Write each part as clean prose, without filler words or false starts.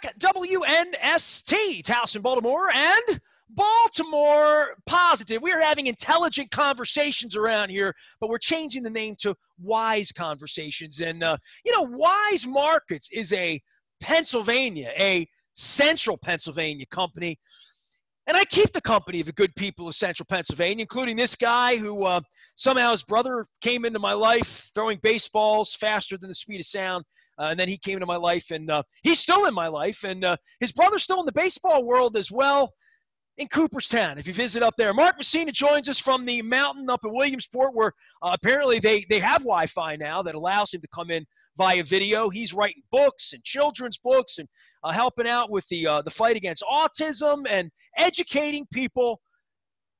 back. WNST, Towson, Baltimore, and Baltimore Positive. We are having intelligent conversations around here, but we're changing the name to Wise Conversations. And, Wise Markets is a central Pennsylvania company. And I keep the company of the good people of central Pennsylvania, including this guy who somehow his brother came into my life throwing baseballs faster than the speed of sound. And then he came into my life, and he's still in my life. And his brother's still in the baseball world as well in Cooperstown, if you visit up there. Mark Mussina joins us from the mountain up in Williamsport, where apparently they have Wi-Fi now that allows him to come in via video. He's writing books and children's books and helping out with the fight against autism and educating people.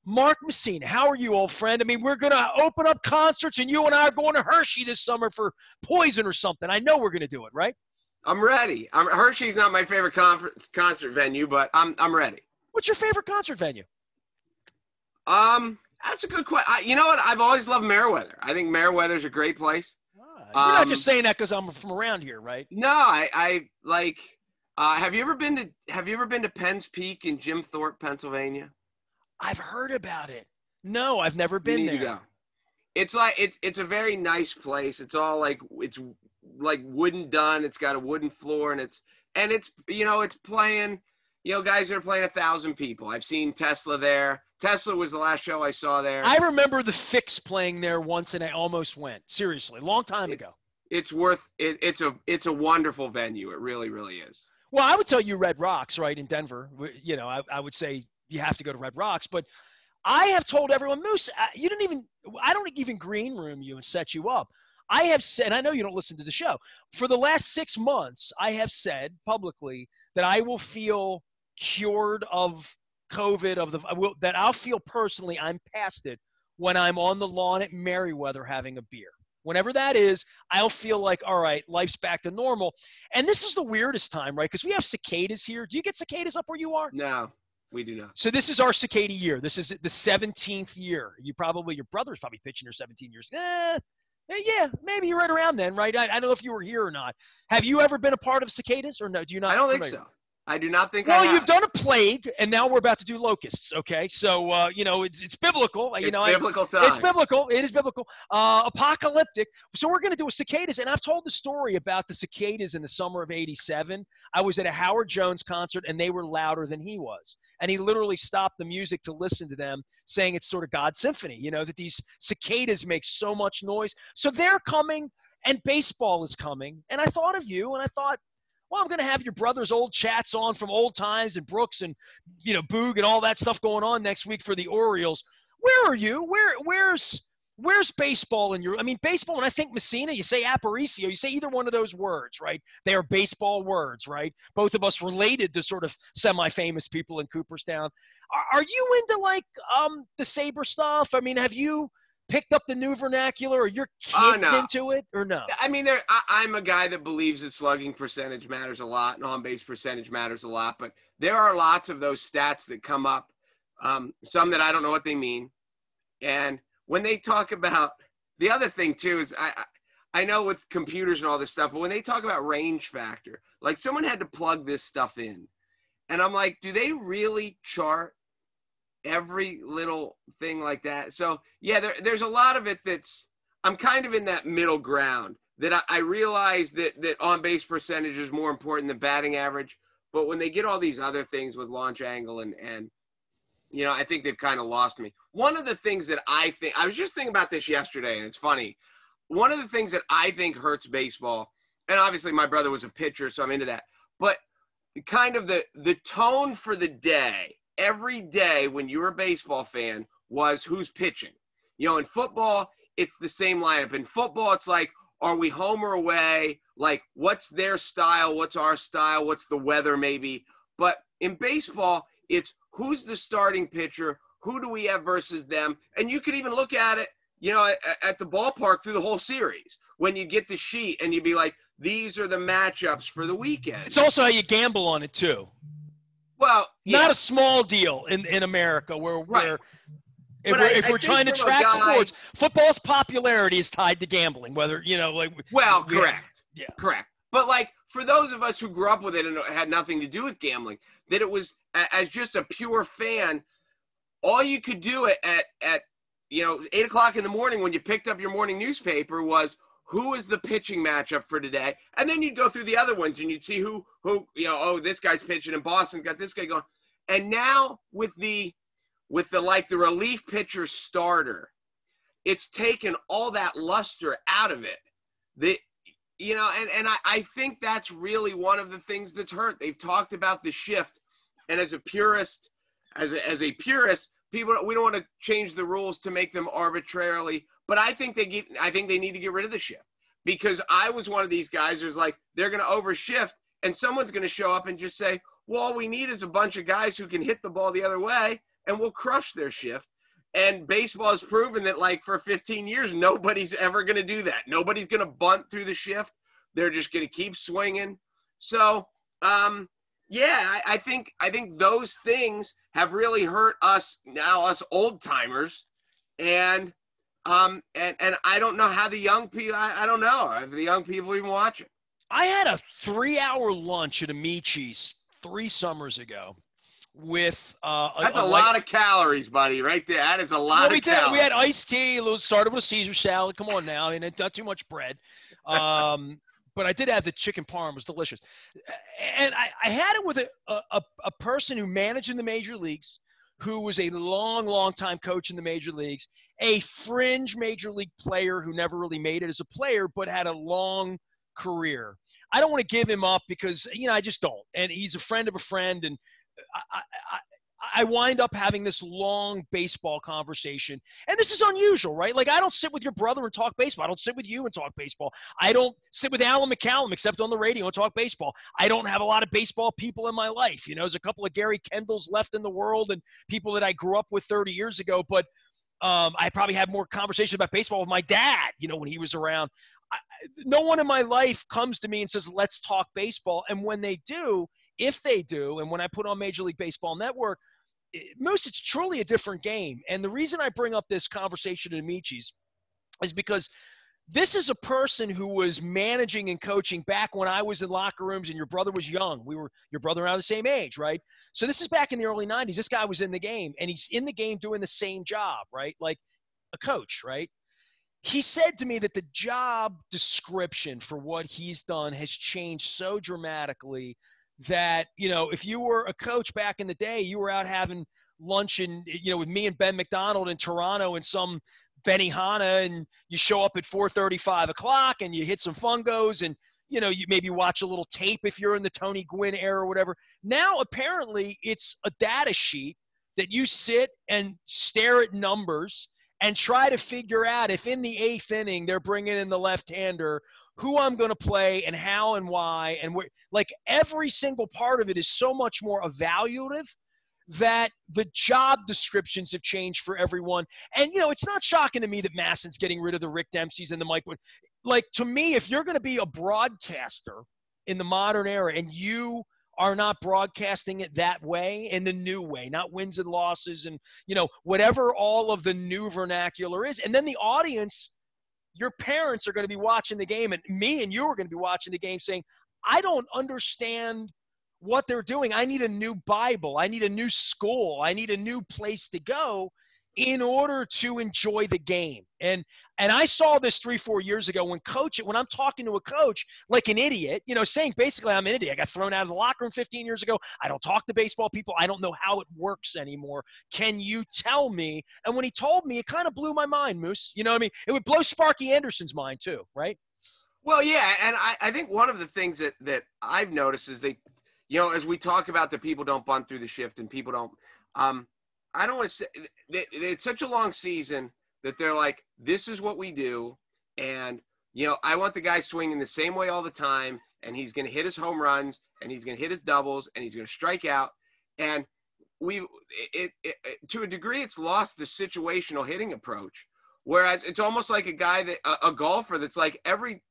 Mark Mussina, how are you, old friend? I mean, we're going to open up concerts, and you and I are going to Hershey this summer for Poison or something. I know we're going to do it, right? I'm ready. Hershey's not my favorite concert venue, but I'm ready. What's your favorite concert venue? That's a good question. You know what? I've always loved Meriwether. I think Meriwether's a great place. You're not just saying that because I'm from around here, right? No, I like. Have you ever been to Penn's Peak in Jim Thorpe, Pennsylvania? I've heard about it. No, I've never been there. Go. It's like it's a very nice place. It's all like wooden done. It's got a wooden floor, and it's playing. Guys that are playing 1,000 people. I've seen Tesla there. Tesla was the last show I saw there. I remember the Fix playing there once, and I almost went. Seriously, long time ago. It's worth it. It's a wonderful venue. It really, really is. Well, I would tell you Red Rocks, right, in Denver. I would say you have to go to Red Rocks, but I have told everyone, Moose, I don't even green room you and set you up. I have said, and I know you don't listen to the show, for the last 6 months, I have said publicly that I will feel cured of COVID, that I'll feel personally I'm past it when I'm on the lawn at Meriwether having a beer. Whenever that is, I'll feel like, all right, life's back to normal. And this is the weirdest time, right? Because we have cicadas here. Do you get cicadas up where you are? No, we do not. So this is our cicada year. This is the 17th year. Your brother's probably pitching your 17 years. Yeah, maybe you're right around then, right? I don't know if you were here or not. Have you ever been a part of cicadas or no? Do you not? I don't think so. I do not think. Well, you've done a plague, and now we're about to do locusts. Okay, so it's biblical. It's biblical time. It's biblical. It is biblical. Apocalyptic. So we're going to do a cicadas, and I've told the story about the cicadas in the summer of '87. I was at a Howard Jones concert, and they were louder than he was, and he literally stopped the music to listen to them, saying it's sort of God's symphony. That these cicadas make so much noise. So they're coming, and baseball is coming, and I thought of you, and I thought, well, I'm going to have your brother's old chats on from old times and Brooks and, Boog and all that stuff going on next week for the Orioles. Where are you? Where's baseball in your – baseball, when I think Mussina, you say Aparicio, you say either one of those words, right? They are baseball words, right? Both of us related to sort of semi-famous people in Cooperstown. Are you into, the Sabre stuff? Have you – picked up the new vernacular, or your kids into it, or no? I'm a guy that believes that slugging percentage matters a lot and on-base percentage matters a lot, but there are lots of those stats that come up, some that I don't know what they mean. And when they talk about – the other thing, too, is I know with computers and all this stuff, but when they talk about range factor, like someone had to plug this stuff in. And I'm like, do they really chart every little thing like that? So yeah, there's a lot of it I'm kind of in that middle ground that I realize that on base percentage is more important than batting average, but when they get all these other things with launch angle and I think they've kind of lost me. One of the things that I was just thinking about this yesterday, and it's funny, one of the things that I think hurts baseball, and obviously my brother was a pitcher, so I'm into that, but kind of the tone for the day every day when you were a baseball fan was who's pitching. In football, it's the same lineup. In football, it's like, are we home or away? Like, what's their style? What's our style? What's the weather maybe? But in baseball, it's who's the starting pitcher? Who do we have versus them? And you could even look at it, at the ballpark through the whole series. When you get the sheet and you'd be like, these are the matchups for the weekend. It's also how you gamble on it, too. Well, not a small deal in America where if we're trying to track sports, football's popularity is tied to gambling, whether, correct. Yeah. Correct. But for those of us who grew up with it and had nothing to do with gambling, that it was, as just a pure fan, all you could do at 8 o'clock in the morning when you picked up your morning newspaper was, who is the pitching matchup for today? And then you'd go through the other ones and you'd see who, oh, this guy's pitching and Boston got this guy going. And now with the relief pitcher starter, it's taken all that luster out of it. I think that's really one of the things that's hurt. They've talked about the shift, and as a purist, people, we don't want to change the rules to make them arbitrarily, but I think they need to get rid of the shift, because I was one of these guys who's like, they're going to overshift, and someone's going to show up and just say, well, all we need is a bunch of guys who can hit the ball the other way, and we'll crush their shift. And baseball has proven that, like, for 15 years, nobody's ever going to do that. Nobody's going to bunt through the shift. They're just going to keep swinging. So, I think those things have really hurt us old timers, and I don't know how the young people. I don't know if the young people even watch it. I had a 3-hour lunch at Amici's 3 summers ago with that's a lot of calories, buddy, right there. That is a lot of calories. We had iced tea. Started with Caesar salad. Come on now, not too much bread. But I did have the chicken parm. It was delicious. And I had it with a person who managed in the major leagues, who was a long time coach in the major leagues, a fringe major league player who never really made it as a player, but had a long career. I don't want to give him up because, I just don't. And he's a friend of a friend. And I wind up having this long baseball conversation. And this is unusual, right? Like, I don't sit with your brother and talk baseball. I don't sit with you and talk baseball. I don't sit with Alan McCallum except on the radio and talk baseball. I don't have a lot of baseball people in my life. There's a couple of Gary Kendalls left in the world and people that I grew up with 30 years ago. But I probably had more conversation about baseball with my dad, when he was around. No one in my life comes to me and says, let's talk baseball. And when they do, if they do, and when I put on Major League Baseball Network, Moose, it's truly a different game. And the reason I bring up this conversation at Amici's is because this is a person who was managing and coaching back when I was in locker rooms and your brother was young. Your brother around the same age, right? So this is back in the early 90s. This guy was in the game, and he's in the game doing the same job, right? Like a coach, right? He said to me that the job description for what he's done has changed so dramatically that, if you were a coach back in the day, you were out having lunch and, with me and Ben McDonald in Toronto and some Benihana, and you show up at 4:30, 5 o'clock, and you hit some fungos, and, you maybe watch a little tape if you're in the Tony Gwynn era or whatever. Now, apparently, it's a data sheet that you sit and stare at numbers and try to figure out if in the 8th inning they're bringing in the left-hander, who I'm going to play and how and why. And like, every single part of it is so much more evaluative that the job descriptions have changed for everyone. And, it's not shocking to me that Masson's getting rid of the Rick Dempseys and the Mike. Like, to me, if you're going to be a broadcaster in the modern era and you are not broadcasting it that way, in the new way, not wins and losses and, whatever all of the new vernacular is. And then the audience, your parents are going to be watching the game, and me and you are going to be watching the game saying, I don't understand what they're doing. I need a new Bible. I need a new school. I need a new place to go in order to enjoy the game. And I saw this 3-4 years ago when I'm talking to a coach like an idiot, saying basically I'm an idiot. I got thrown out of the locker room 15 years ago. I don't talk to baseball people. I don't know how it works anymore. Can you tell me? And when he told me, it kind of blew my mind, Moose. You know what I mean? It would blow Sparky Anderson's mind too, right? Well, yeah. And I think one of the things that I've noticed is they, as we talk about the people don't bunt through the shift and people don't, I don't want to say it's such a long season that they're like, this is what we do. And, I want the guy swinging the same way all the time. And he's going to hit his home runs and he's going to hit his doubles and he's going to strike out. And to a degree, it's lost the situational hitting approach. Whereas it's almost like a golfer that's like every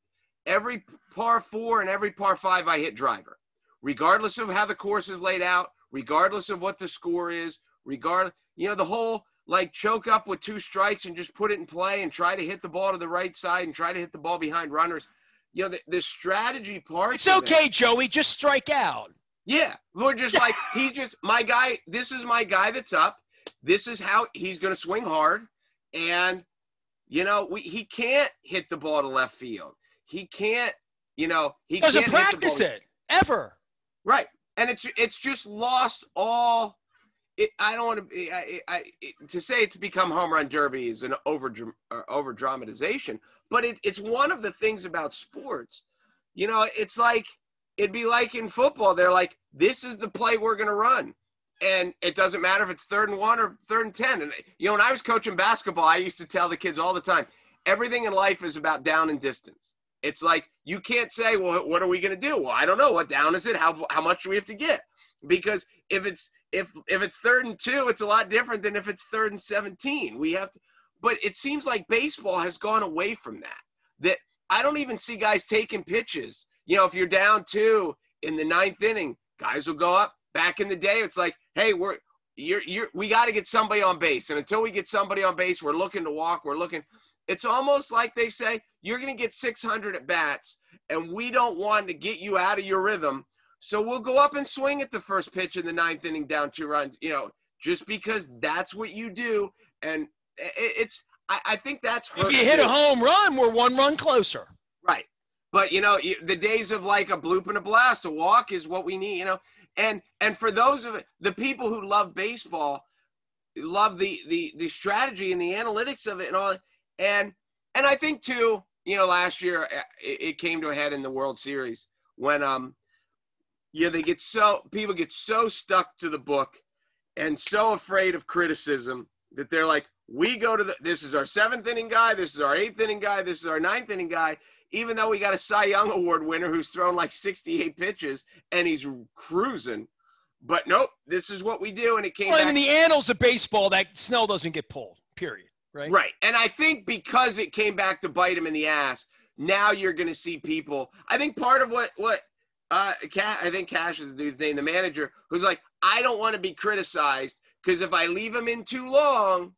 par 4 and every par 5, I hit driver, regardless of how the course is laid out, regardless of what the score is, the whole like choke up with 2 strikes and just put it in play and try to hit the ball to the right side and try to hit the ball behind runners. the strategy parts. It's okay, Joey. Just strike out. Yeah, we're just like my guy. This is my guy that's up. This is how he's going to swing hard, and he can't hit the ball to left field. He can't. He doesn't can't practice it ever. Right, and it's just lost all. I don't want to say it's become home run derby is an over dramatization, but it's one of the things about sports. It's like it'd be like in football. They're like, this is the play we're going to run, and it doesn't matter if it's 3rd and 1 or 3rd and 10. And when I was coaching basketball, I used to tell the kids all the time, everything in life is about down and distance. It's like you can't say, well, what are we going to do? Well, I don't know. What down is it? How much do we have to get? Because if it's 3rd and 2, it's a lot different than if it's 3rd and 17. We have to, but it seems like baseball has gone away from that. That I don't even see guys taking pitches. If you're down 2 in the 9th inning, guys will go up. Back in the day, it's like, hey, we got to get somebody on base, and until we get somebody on base, we're looking to walk. It's almost like they say you're going to get 600 at bats, and we don't want to get you out of your rhythm. So we'll go up and swing at the first pitch in the 9th inning down 2 runs, just because that's what you do. And I think that's hurt. If you hit a home run, we're 1 run closer. Right. But, the days of like a bloop and a blast, a walk is what we need, And for those of the people who love baseball, love the strategy and the analytics of it and all. And I think, too, last year it came to a head in the World Series when people get so stuck to the book and so afraid of criticism that they're like, we go to this is our 7th inning guy, this is our 8th inning guy, this is our 9th inning guy, even though we got a Cy Young Award winner who's thrown like 68 pitches and he's cruising. But nope, this is what we do, and it came back. In the annals of baseball, that Snell doesn't get pulled, period, right? Right, and I think because it came back to bite him in the ass, now you're going to see people. I think part of what I think Cash is the dude's name, the manager, who's like, I don't want to be criticized because if I leave him in too long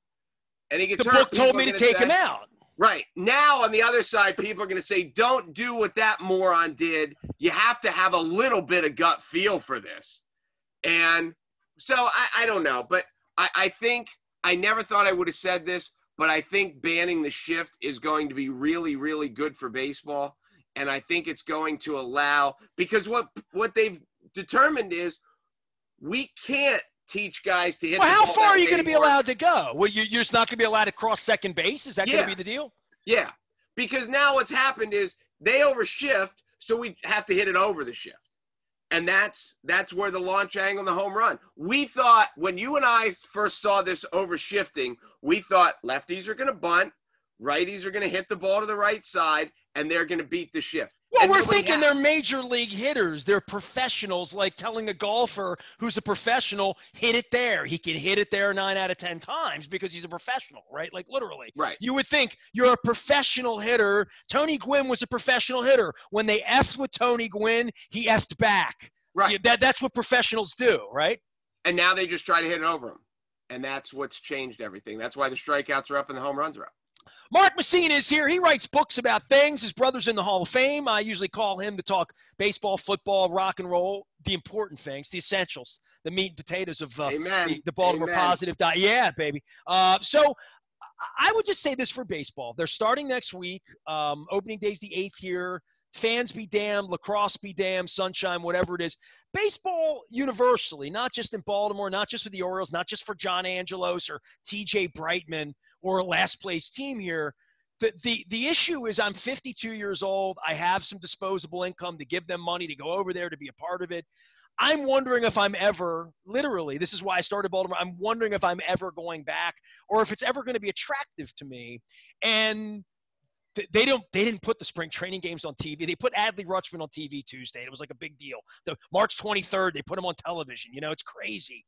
and he gets hurt, the book told me to take him out. Right. Now, on the other side, people are going to say, don't do what that moron did. You have to have a little bit of gut feel for this. And so I don't know. But I think I never thought I would have said this, but I think banning the shift is going to be really, really good for baseball. And I think it's going to allow – because what they've determined is we can't teach guys to hit the ball. How far are you going to be allowed to go? Well, you're just not going to be allowed to cross second base? Is that going to be the deal? Yeah, because now what's happened is they overshift, so we have to hit it over the shift. And that's where the launch angle and the home run. We thought when you and I first saw this overshifting, we thought lefties are going to bunt, righties are going to hit the ball to the right side, and they're going to beat the shift. Well, we're thinking they're major league hitters. They're professionals, like telling a golfer who's a professional, hit it there. He can hit it there 9 out of 10 times because he's a professional, right? Like literally. Right. You would think you're a professional hitter. Tony Gwynn was a professional hitter. When they effed with Tony Gwynn, he effed back. Right. That's what professionals do, right? And now they just try to hit it over him. And that's what's changed everything. That's why the strikeouts are up and the home runs are up. Mark Mussina is here. He writes books about things. His brother's in the Hall of Fame. I usually call him to talk baseball, football, rock and roll, the important things, the essentials, the meat and potatoes of the Baltimore Positive diet. Yeah, baby. So I would just say this for baseball. They're starting next week. Opening day's the 8th here. Fans be damned, lacrosse be damned, sunshine, whatever it is. Baseball universally, not just in Baltimore, not just with the Orioles, not just for John Angelos or TJ Brightman or a last place team here. The issue is I'm 52 years old. I have some disposable income to give them money to go over there to be a part of it. I'm wondering if I'm ever, literally, this is why I started Baltimore. I'm wondering if I'm ever going back or if it's ever going to be attractive to me. And they didn't put the spring training games on TV. They put Adley Rutschman on TV Tuesday. It was like a big deal. The March 23rd, they put him on television. It's crazy.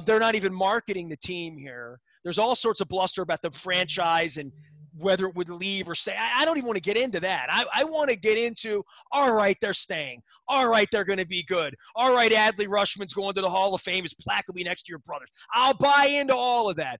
They're not even marketing the team here. There's all sorts of bluster about the franchise and whether it would leave or stay. I don't even want to get into that. I want to get into, all right, they're staying. All right, they're going to be good. All right, Adley Rutschman's going to the Hall of Fame. His plaque will be next to your brother's. I'll buy into all of that.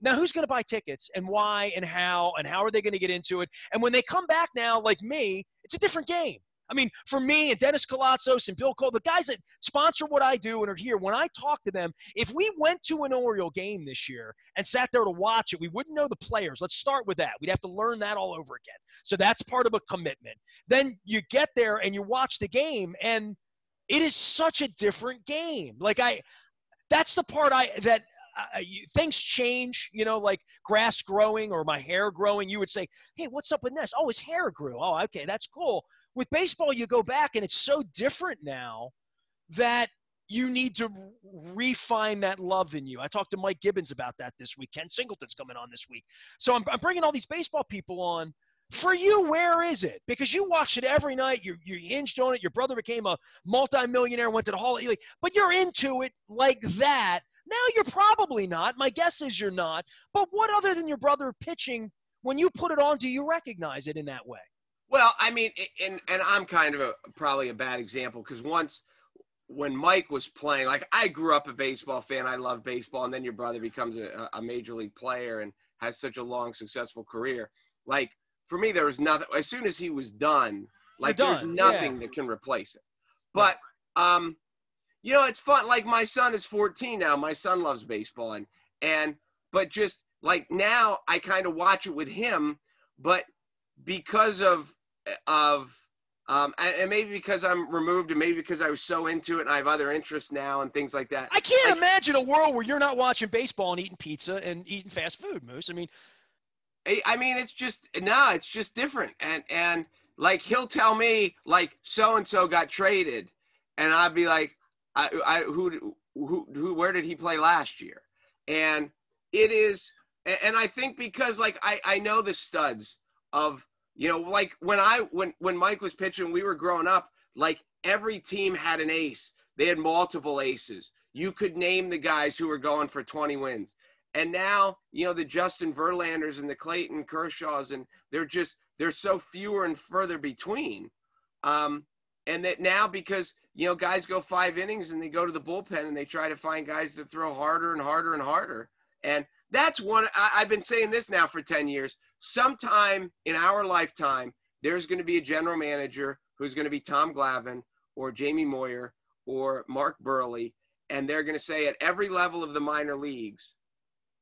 Now, who's going to buy tickets and why and how are they going to get into it? And when they come back now, like me, it's a different game. I mean, for me and Dennis Kalatzos and Bill Cole, the guys that sponsor what I do and are here, when I talk to them, if we went to an Oriole game this year and sat there to watch it, we wouldn't know the players. Let's start with that. We'd have to learn that all over again. So that's part of a commitment. Then you get there and you watch the game, and it is such a different game. That's the part things change, like grass growing or my hair growing. You would say, hey, what's up with this? Oh, his hair grew. Oh, okay, that's cool. With baseball, you go back and it's so different now that you need to refine that love in you. I talked to Mike Gibbons about that this week. Ken Singleton's coming on this week. So I'm bringing all these baseball people on. For you, where is it? Because you watch it every night. You're hinged on it. Your brother became a multimillionaire and went to the Hall of Fame. But you're into it like that. Now you're probably not. My guess is you're not. But what other than your brother pitching, when you put it on, do you recognize it in that way? Well, I mean, and I'm kind of probably a bad example because when Mike was playing, like I grew up a baseball fan. I love baseball. And then your brother becomes a major league player and has such a long, successful career. Like for me, there was nothing. As soon as he was done, there's nothing that can replace it. But, it's fun. Like my son is 14 now. My son loves baseball. But just like now I kind of watch it with him, but because and maybe because I'm removed and maybe because I was so into it and I have other interests now and things like that. I can't imagine a world where you're not watching baseball and eating pizza and eating fast food, Moose. I mean, it's just different. And like, he'll tell me like, so-and-so got traded. And I'd be like, where did he play last year? And it is, and I think because like, I know the studs of, like when Mike was pitching, we were growing up, like every team had an ace. They had multiple aces. You could name the guys who were going for 20 wins. And now, the Justin Verlanders and the Clayton Kershaws, and they're so fewer and further between. And that now because, guys go 5 innings and they go to the bullpen and they try to find guys that throw harder and harder and harder. And that's one, I've been saying this now for 10 years. Sometime in our lifetime, there's going to be a general manager who's going to be Tom Glavine or Jamie Moyer or Mark Burley. And they're going to say at every level of the minor leagues,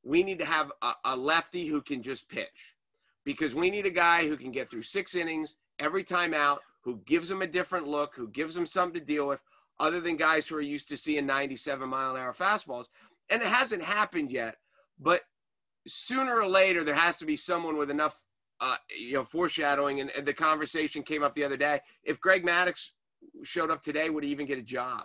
we need to have a lefty who can just pitch because we need a guy who can get through 6 innings every time out, who gives them a different look, who gives them something to deal with other than guys who are used to seeing 97-mile-an-hour fastballs. And it hasn't happened yet, but sooner or later, there has to be someone with enough, foreshadowing. And the conversation came up the other day. If Greg Maddux showed up today, would he even get a job?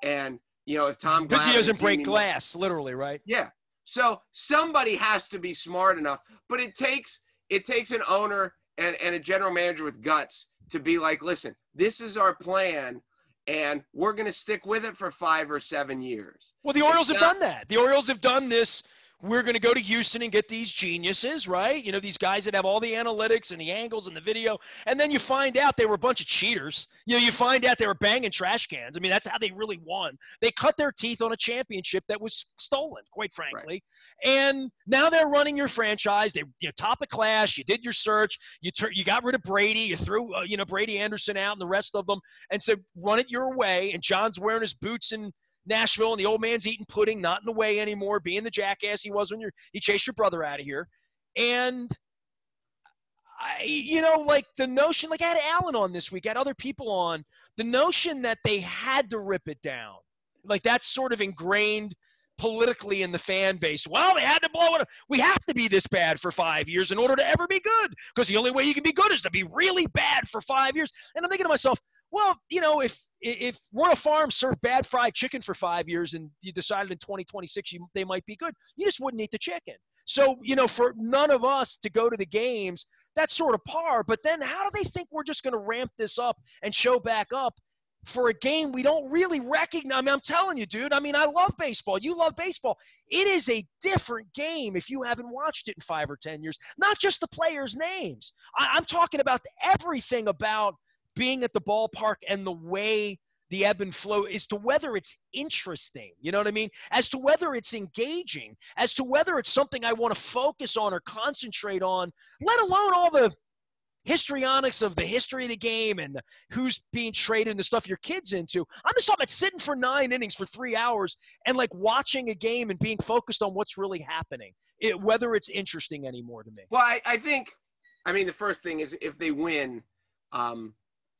And, if Tom Glavine, because he doesn't break glass, literally, right? Yeah. So somebody has to be smart enough, but it takes an owner and a general manager with guts to be like, listen, this is our plan, and we're going to stick with it for 5 or 7 years. Well, the Orioles have done that. The Orioles have done this. We're going to go to Houston and get these geniuses, right? These guys that have all the analytics and the angles and the video. And then you find out they were a bunch of cheaters. You find out they were banging trash cans. I mean, that's how they really won. They cut their teeth on a championship that was stolen, quite frankly. Right. And now they're running your franchise. They, top of class. You did your search. You got rid of Brady. You threw, Brady Anderson out and the rest of them and said, run it your way. And John's wearing his boots in Nashville, and the old man's eating pudding, not in the way anymore, being the jackass he was when he chased your brother out of here. And like the notion, like I had Alan on this week, I had other people on, the notion that they had to rip it down, like that's sort of ingrained politically in the fan base. Well, they had to blow it up. We have to be this bad for 5 years in order to ever be good, because the only way you can be good is to be really bad for 5 years. And I'm thinking to myself, well, if we're a farm served bad fried chicken for 5 years and you decided in 2026 they might be good, you just wouldn't eat the chicken. So, for none of us to go to the games, that's sort of par. But then how do they think we're just going to ramp this up and show back up for a game we don't really recognize? I mean, I'm telling you, dude, I love baseball. You love baseball. It is a different game if you haven't watched it in 5 or 10 years, not just the players' names. I'm talking about everything about being at the ballpark and the way the ebb and flow, as to whether it's interesting, you know what I mean? As to whether it's engaging, as to whether it's something I want to focus on or concentrate on, let alone all the histrionics of the history of the game and who's being traded and the stuff your kid's into. I'm just talking about sitting for 9 innings for 3 hours and like watching a game and being focused on what's really happening, whether it's interesting anymore to me. Well, I think, I mean, the first thing is if they win,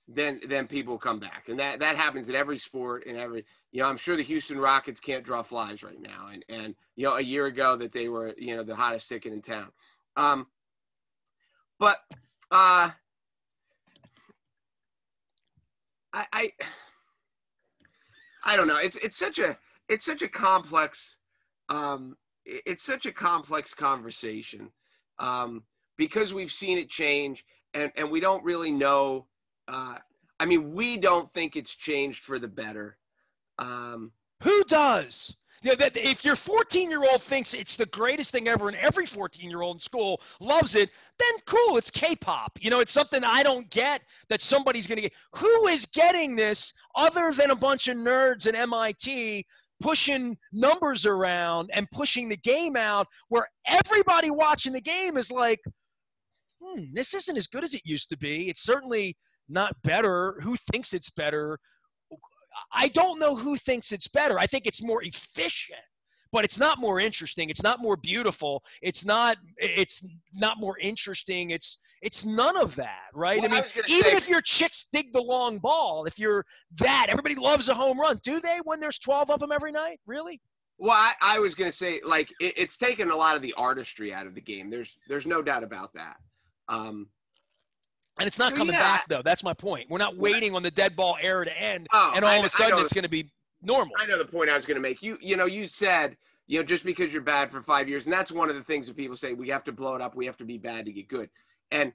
then people come back, and that happens in every sport and every. I'm sure the Houston Rockets can't draw flies right now, and a year ago that they were the hottest ticket in town, but I don't know. It's such a complex conversation because we've seen it change and we don't really know. I mean, we don't think it's changed for the better. Who does? That if your 14-year-old thinks it's the greatest thing ever and every 14-year-old in school loves it, then cool, it's K-pop. It's something I don't get that somebody's going to get. Who is getting this other than a bunch of nerds at MIT pushing numbers around and pushing the game out where everybody watching the game is like, this isn't as good as it used to be. It's certainly not better. Who thinks it's better? I don't know who thinks it's better. I think it's more efficient, but it's not more interesting. It's not more beautiful. It's not more interesting. It's none of that, right? Well, I mean, even if your chicks dig the long ball, if you're that, everybody loves a home run. Do they when there's 12 of them every night? Really? Well, I was going to say, like, it's taken a lot of the artistry out of the game. There's no doubt about that. And it's not coming back, though. That's my point. We're not waiting on the dead ball era to end, and all of a sudden it's going to be normal. I know the point I was going to make. You said, just because you're bad for 5 years, and that's one of the things that people say, we have to blow it up, we have to be bad to get good. And,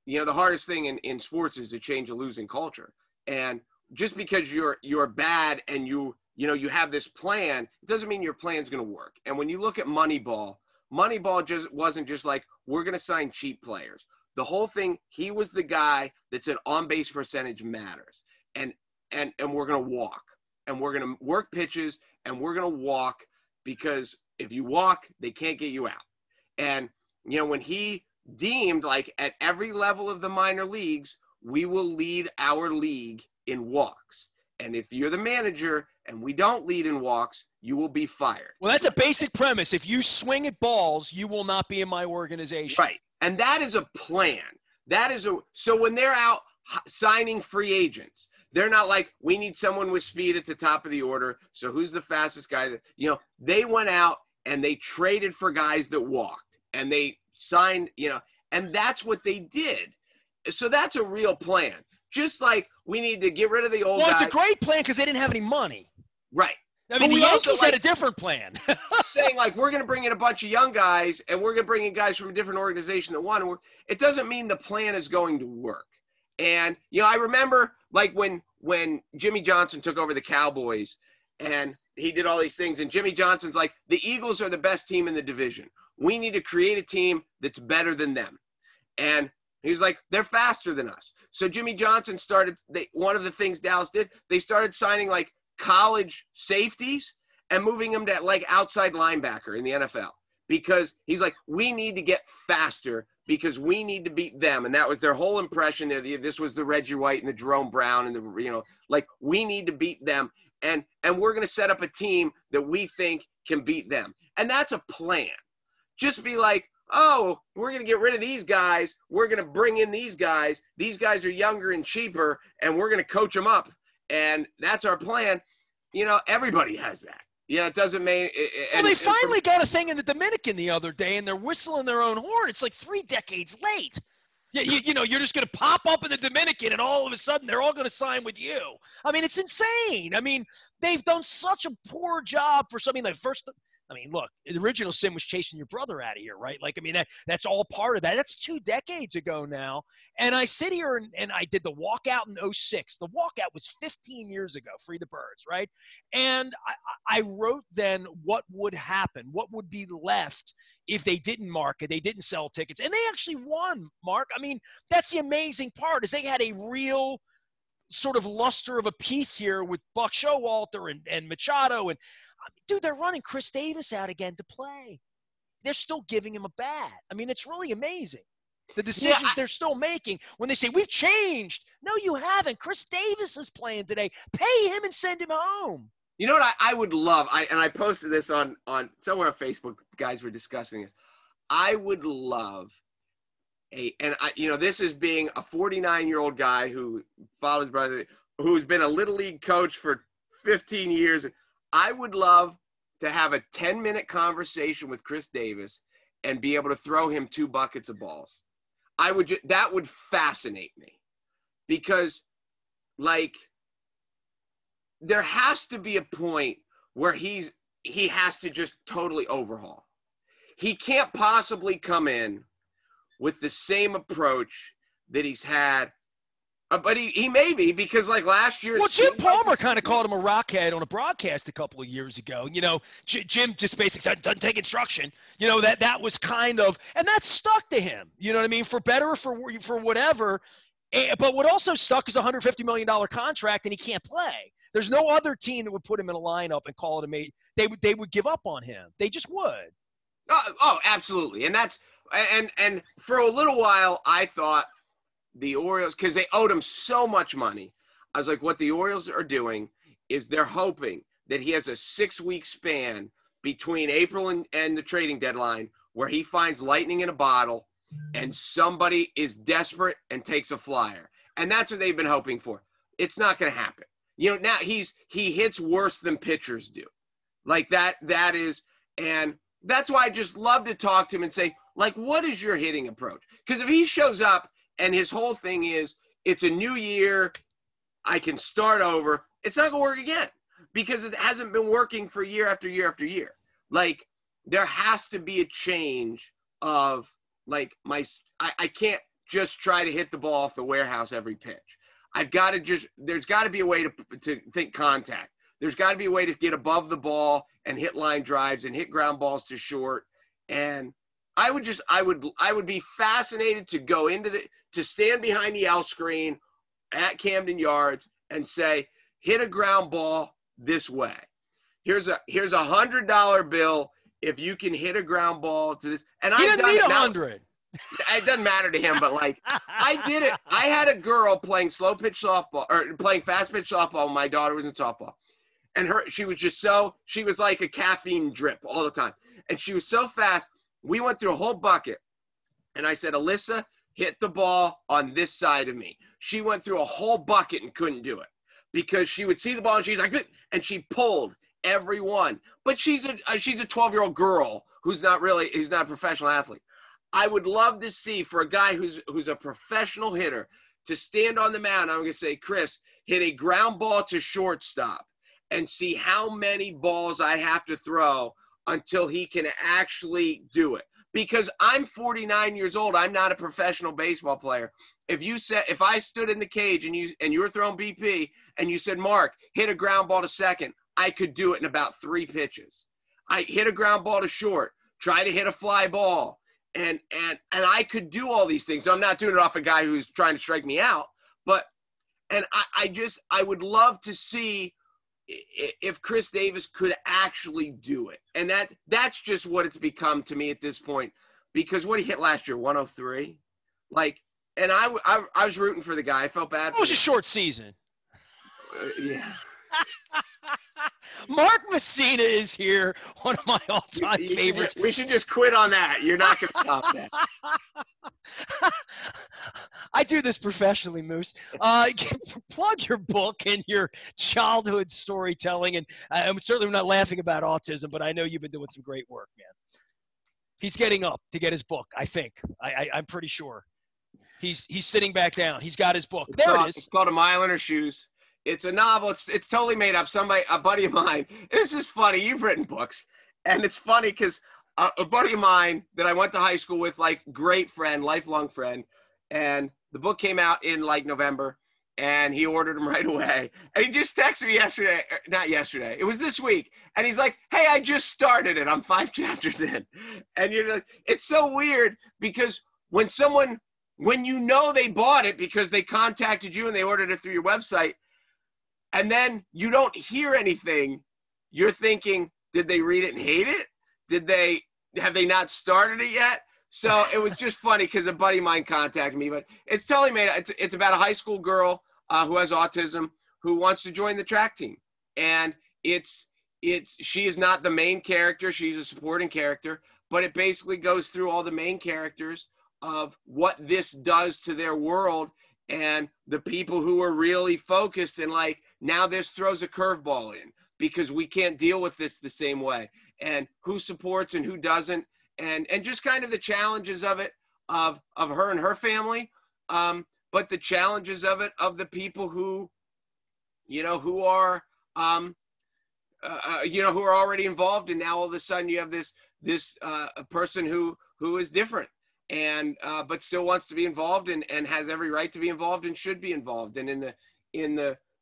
the hardest thing in sports is to change a losing culture. And just because you're bad and you have this plan, it doesn't mean your plan's going to work. And when you look at Moneyball just wasn't just like, we're going to sign cheap players. The whole thing, he was the guy that said on-base percentage matters. And we're going to walk. And we're going to work pitches, and we're going to walk because if you walk, they can't get you out. And, when he deemed, like, at every level of the minor leagues, we will lead our league in walks. And if you're the manager and we don't lead in walks, you will be fired. Well, that's a basic premise. If you swing at balls, you will not be in my organization. Right. And that is a plan. So when they're out signing free agents, they're not like, we need someone with speed at the top of the order. So who's the fastest guy they went out and they traded for guys that walked and they signed, and that's what they did. So that's a real plan. Just like we need to get rid of the old guys. Well, it's a great plan because they didn't have any money. Right. I mean, the Yankees had a different plan. Saying, like, we're going to bring in a bunch of young guys and we're going to bring in guys from a different organization that want to work. It doesn't mean the plan is going to work. And, I remember, like, when Jimmy Johnson took over the Cowboys and he did all these things, and Jimmy Johnson's like, the Eagles are the best team in the division. We need to create a team that's better than them. And he was like, they're faster than us. So Jimmy Johnson one of the things Dallas did, they started signing, like, college safeties and moving them to, like, outside linebacker in the NFL because he's like, we need to get faster because we need to beat them. And that was their whole impression. This was the Reggie White and the Jerome Brown and like, we need to beat them. And we're going to set up a team that we think can beat them. And that's a plan. Just be like, oh, we're going to get rid of these guys. We're going to bring in these guys. These guys are younger and cheaper, and we're going to coach them up. And that's our plan. Everybody has that. It doesn't mean. Well, they finally got a thing in the Dominican the other day, and they're whistling their own horn. It's like 3 decades late. You're just going to pop up in the Dominican, and all of a sudden they're all going to sign with you. I mean, it's insane. I mean, they've done such a poor job for something like first. I mean, look, the original sin was chasing your brother out of here, right? Like, I mean, that's all part of that. That's 2 decades ago now. And I sit here and I did the walkout in 2006. The walkout was 15 years ago, Free the Birds, right? And I wrote then what would happen, what would be left if they didn't market, they didn't sell tickets. And they actually won, Mark. I mean, that's the amazing part is they had a real sort of luster of a piece here with Buck Showalter and Machado. And dude, they're running Chris Davis out again to play. They're still giving him a bat. I mean, it's really amazing. The decisions they're still making when they say, we've changed. No, you haven't. Chris Davis is playing today. Pay him and send him home. You know what I would love, and I posted this on somewhere on Facebook, guys were discussing this. I would love this is being a 49-year-old guy who followed his brother, who's been a Little League coach for 15 years. I would love to have a 10-minute conversation with Chris Davis and be able to throw him 2 buckets of balls. That would fascinate me, because like there has to be a point where he has to just totally overhaul. He can't possibly come in with the same approach that he's had. But he may be, because like last year. Well, Jim Palmer kind of called him a rockhead on a broadcast a couple of years ago. You know, Jim just basically said, doesn't take instruction. You know, that was kind of, and that stuck to him. You know what I mean? For better or for whatever. But what also stuck is a $150 million contract, and he can't play. There's no other team that would put him in a lineup and call it a mate. They would give up on him. They just would. Oh, absolutely. And that's and for a little while I thought the Orioles, because they owed him so much money, I was like, what the Orioles are doing is they're hoping that he has a 6-week span between April and the trading deadline where he finds lightning in a bottle and somebody is desperate and takes a flyer. And that's what they've been hoping for. It's not going to happen. You know, now he hits worse than pitchers do. Like that is, and that's why I just love to talk to him and say, like, what is your hitting approach? Because if he shows up and his whole thing is, it's a new year, I can start over, it's not going to work again, because it hasn't been working for year after year after year. Like, there has to be a change of, like, I can't just try to hit the ball off the warehouse every pitch. There's got to be a way to think contact. There's got to be a way to get above the ball and hit line drives and hit ground balls to short. And I would be fascinated to go to stand behind the L screen at Camden Yards and say, hit a ground ball this way. Here's a $100 bill if you can hit a ground ball to this. And he didn't need 100. It doesn't matter to him, but like I did it. I had a girl playing slow pitch softball or playing fast pitch softball when my daughter was in softball. And she was like a caffeine drip all the time. And she was so fast. We went through a whole bucket. And I said, Alyssa, hit the ball on this side of me. She went through a whole bucket and couldn't do it because she would see the ball and she's like, and she pulled every one. But she's a 12-year-old girl who's not a professional athlete. I would love to see, for a guy who's a professional hitter, to stand on the mound. I'm going to say, Chris, hit a ground ball to shortstop and see how many balls I have to throw until he can actually do it. Because I'm 49 years old. I'm not a professional baseball player. If I stood in the cage and you were throwing BP and you said, Mark, hit a ground ball to second, I could do it in about 3 pitches. I hit a ground ball to short, try to hit a fly ball. And I could do all these things. So I'm not doing it off a guy who's trying to strike me out, I would love to see if Chris Davis could actually do it. And that's just what it's become to me at this point, because what he hit last year, 103, and I was rooting for the guy. I felt bad. It was a short season. Yeah. Mark Mussina is here, one of my all-time favorites. We should just quit on that. You're not going to top that. I do this professionally, Moose. Plug your book and your childhood storytelling. And I'm certainly not laughing about autism, but I know you've been doing some great work, man. He's getting up to get his book, I think. I'm pretty sure. He's sitting back down. He's got his book. There it is. It's called A Mile in Her Shoes. It's a novel. It's totally made up. A buddy of mine. This is funny. You've written books, and it's funny because a buddy of mine that I went to high school with, like, great friend, lifelong friend, and the book came out in like November, and he ordered them right away. And he just texted me yesterday. Not yesterday. It was this week, and he's like, "Hey, I just started it. I'm 5 chapters in." And you're like, it's so weird because when someone when you know they bought it because they contacted you and they ordered it through your website, and then you don't hear anything, you're thinking, did they read it and hate it? Have they not started it yet? So it was just funny because a buddy of mine contacted me, but it's totally made. It's about a high school girl who has autism who wants to join the track team, and she is not the main character. She's a supporting character, but it basically goes through all the main characters of what this does to their world and the people who are really focused and like, now this throws a curveball in because we can't deal with this the same way, and who supports and who doesn't, and just kind of the challenges of it, of her and her family, but the challenges of it, of the people who, who are, who are already involved, and now all of a sudden you have this a person who is different, and but still wants to be involved and has every right to be involved and should be involved. And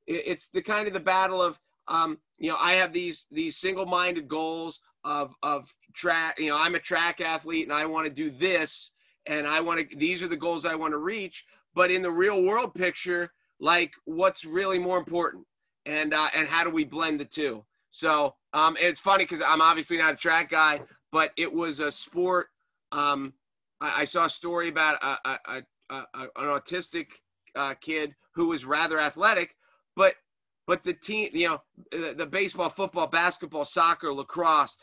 it's the kind of the battle of, I have these single-minded goals of track. I'm a track athlete and I want to do this, and these are the goals I want to reach. But in the real world picture, like, what's really more important, and how do we blend the two? So it's funny because I'm obviously not a track guy, but it was a sport. I saw a story about an autistic kid who was rather athletic, but the team, the baseball, football, basketball, soccer, lacrosse,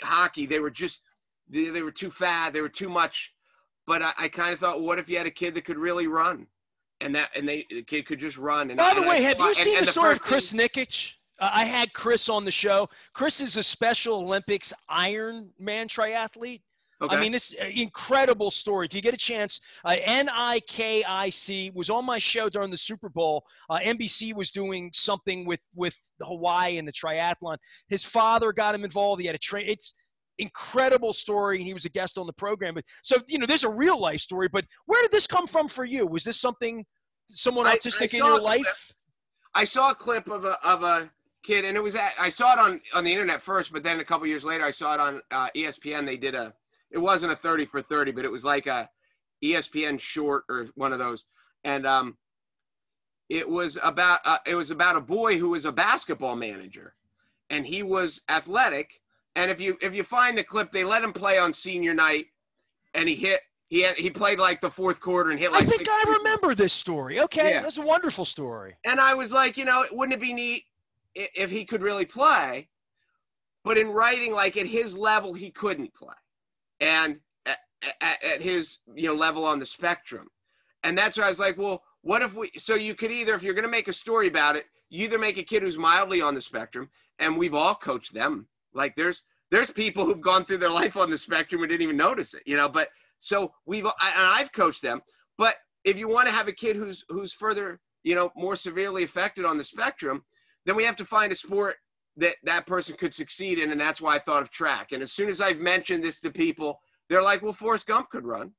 hockey, they were too fat, they were too much. But I kind of thought, what if you had a kid that could really run, and the kid could just run? And by the way, have you seen the story of Chris Nikic? I had Chris on the show. Chris is a Special Olympics Ironman triathlete. Okay. I mean, this incredible story. If you get a chance, NIKIC was on my show during the Super Bowl. NBC was doing something with Hawaii and the triathlon. His father got him involved. He had a train. It's incredible story, and he was a guest on the program. But so, there's a real life story. But where did this come from for you? Was this someone autistic in your life? I saw a clip of a kid, and I saw it on the internet first, but then a couple years later, I saw it on ESPN. They did it wasn't a 30 for 30, but it was like a ESPN short or one of those. And it was about a boy who was a basketball manager, and he was athletic. And if you find the clip, they let him play on senior night, and he played like the fourth quarter and hit like. I think I remember this story. Okay, yeah. That's a wonderful story. And I was like, wouldn't it be neat if he could really play? But in writing, like at his level, he couldn't play. And at his level on the spectrum. And that's why I was like, well, what if so you could either, if you're going to make a story about it, you either make a kid who's mildly on the spectrum, and we've all coached them. Like there's people who've gone through their life on the spectrum and didn't even notice it, but so I've coached them. But if you want to have a kid who's further, more severely affected on the spectrum, then we have to find a sport that person could succeed in, and that's why I thought of track. And as soon as I've mentioned this to people, they're like, well, Forrest Gump could run.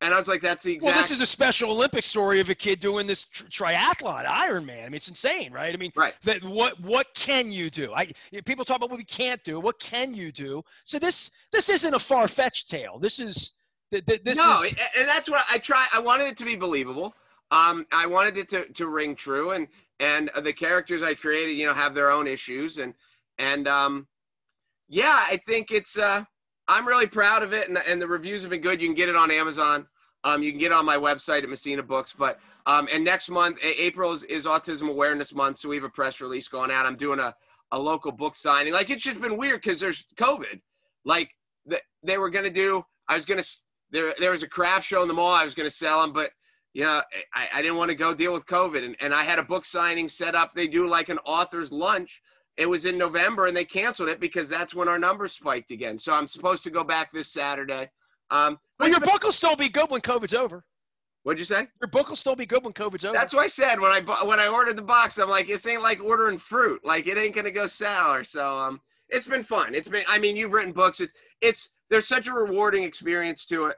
And I was like, that's the exact. Well, this is a Special Olympics story of a kid doing this triathlon, Ironman. I mean, it's insane, right? I mean, right. What can you do? People talk about what we can't do. What can you do? So this isn't a far-fetched tale. This is and that's what I wanted it to be believable. I wanted it to ring true, and the characters I created, have their own issues, and I think it's I'm really proud of it, and the reviews have been good. You can get it on Amazon. You can get it on my website at Mussina Books. But and next month, April is Autism Awareness Month, so we have a press release going out. I'm doing a local book signing. Like, it's just been weird because there's COVID. Like they were gonna do. There was a craft show in the mall. I was gonna sell them, but I didn't want to go deal with COVID. And I had a book signing set up. They do like an author's lunch. It was in November, and they canceled it because that's when our numbers spiked again. So I'm supposed to go back this Saturday. Well, your book will still be good when COVID's over. What'd you say? Your book will still be good when COVID's over. That's what I said when I ordered the box. I'm like, this ain't like ordering fruit. Like, it ain't gonna go sour. So it's been fun. You've written books. There's such a rewarding experience to it.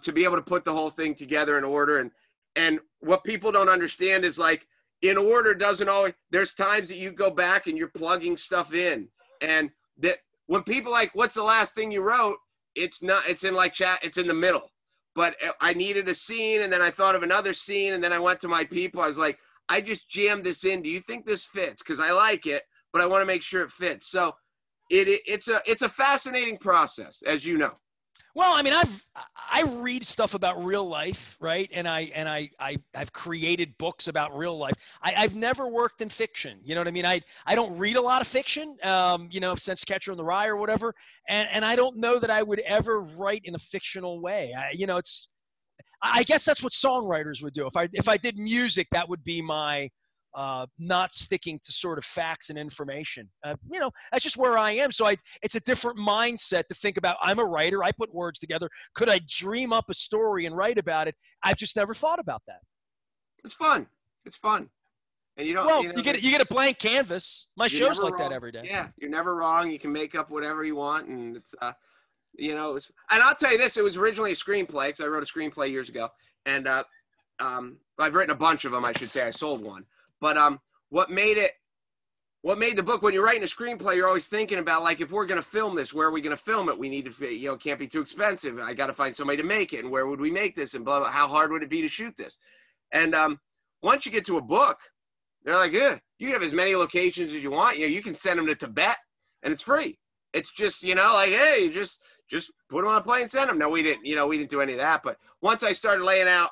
To be able to put the whole thing together in order, and what people don't understand is, like, in order doesn't always. There's times that you go back and you're plugging stuff in, and that when people like, what's the last thing you wrote? It's not. It's in like chat. It's in the middle. but I needed a scene, and then I thought of another scene, and then I went to my people. I was like, I just jammed this in. Do you think this fits? Because I like it, but I want to make sure it fits. So it's a fascinating process, as you know. Well, I mean, I read stuff about real life, right? And I've created books about real life. I've never worked in fiction. You know what I mean? I don't read a lot of fiction, since Catcher in the Rye or whatever. And I don't know that I would ever write in a fictional way. I guess that's what songwriters would do. If I did music, that would be my not sticking to sort of facts and information. That's just where I am. So it's a different mindset to think about. I'm a writer. I put words together. Could I dream up a story and write about it? I've just never thought about that. It's fun. It's fun. And you don't. Well, you get a blank canvas. My show's like that every day. Yeah, you're never wrong. You can make up whatever you want, and it's and I'll tell you this: it was originally a screenplay because I wrote a screenplay years ago, and I've written a bunch of them. I should say I sold one. But what made the book, when you're writing a screenplay, you're always thinking about, like, if we're going to film this, where are we going to film it? We need to, it can't be too expensive. I got to find somebody to make it. And where would we make this? And blah, blah, how hard would it be to shoot this? And once you get to a book, they're like, you have as many locations as you want. You can send them to Tibet and it's free. It's just, like, hey, just put them on a plane and send them. No, we didn't do any of that. But once I started laying out,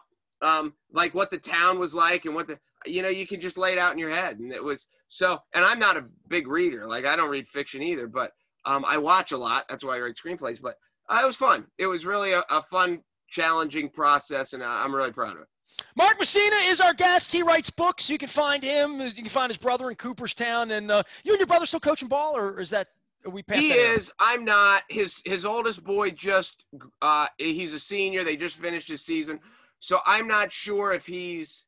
like what the town was like and what you can just lay it out in your head. And it was so, and I'm not a big reader. Like, I don't read fiction either, but I watch a lot. That's why I write screenplays. But it was fun. It was really a fun, challenging process, and I'm really proud of it. Mark Mussina is our guest. He writes books. You can find him. You can find his brother in Cooperstown. And you and your brother still coaching ball, or is that are we past He that is. I'm not. His oldest boy just he's a senior. They just finished his season, so I'm not sure if he's.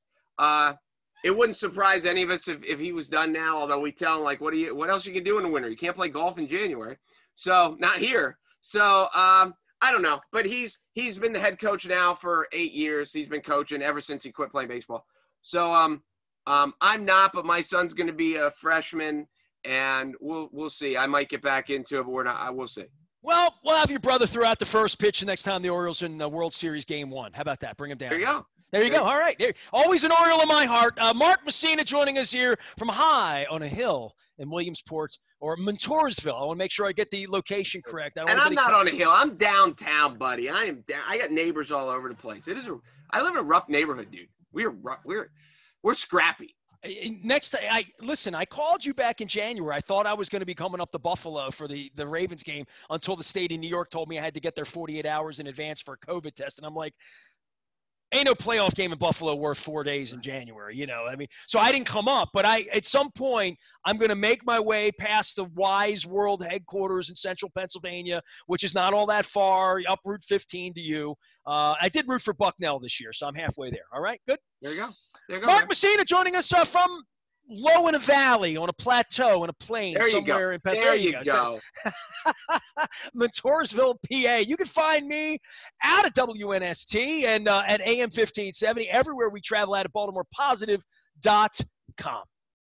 It wouldn't surprise any of us if he was done now. Although we tell him, like, what else you can do in the winter? You can't play golf in January, so not here. So I don't know, but he's been the head coach now for 8 years. He's been coaching ever since he quit playing baseball. So I'm not, but my son's going to be a freshman, and we'll see. I might get back into it, but we're not. We'll see. Well, we'll have your brother throw out the first pitch the next time the Orioles in the World Series Game 1. How about that? Bring him down. There you go. There you go. All right. Always an Oriole in my heart. Mark Mussina joining us here from high on a hill in Williamsport or Montoursville. I want to make sure I get the location correct. I'm not on a hill. I'm downtown, buddy. I am down. I got neighbors all over the place. I live in a rough neighborhood, dude. We're scrappy. Next, I called you back in January. I thought I was going to be coming up to Buffalo for the Ravens game until the state of New York told me I had to get there 48 hours in advance for a COVID test. And I'm like, ain't no playoff game in Buffalo worth 4 days in January, so I didn't come up, but at some point I'm going to make my way past the Wise World headquarters in central Pennsylvania, which is not all that far, up Route 15 to you. I did root for Bucknell this year, so I'm halfway there. All right, good. There you go. Mark Mussina joining us from low in a valley, on a plateau, in a plain somewhere in Pennsylvania. There you go. Montoursville, PA. You can find me out at WNST and at AM 1570, everywhere we travel out at BaltimorePositive.com.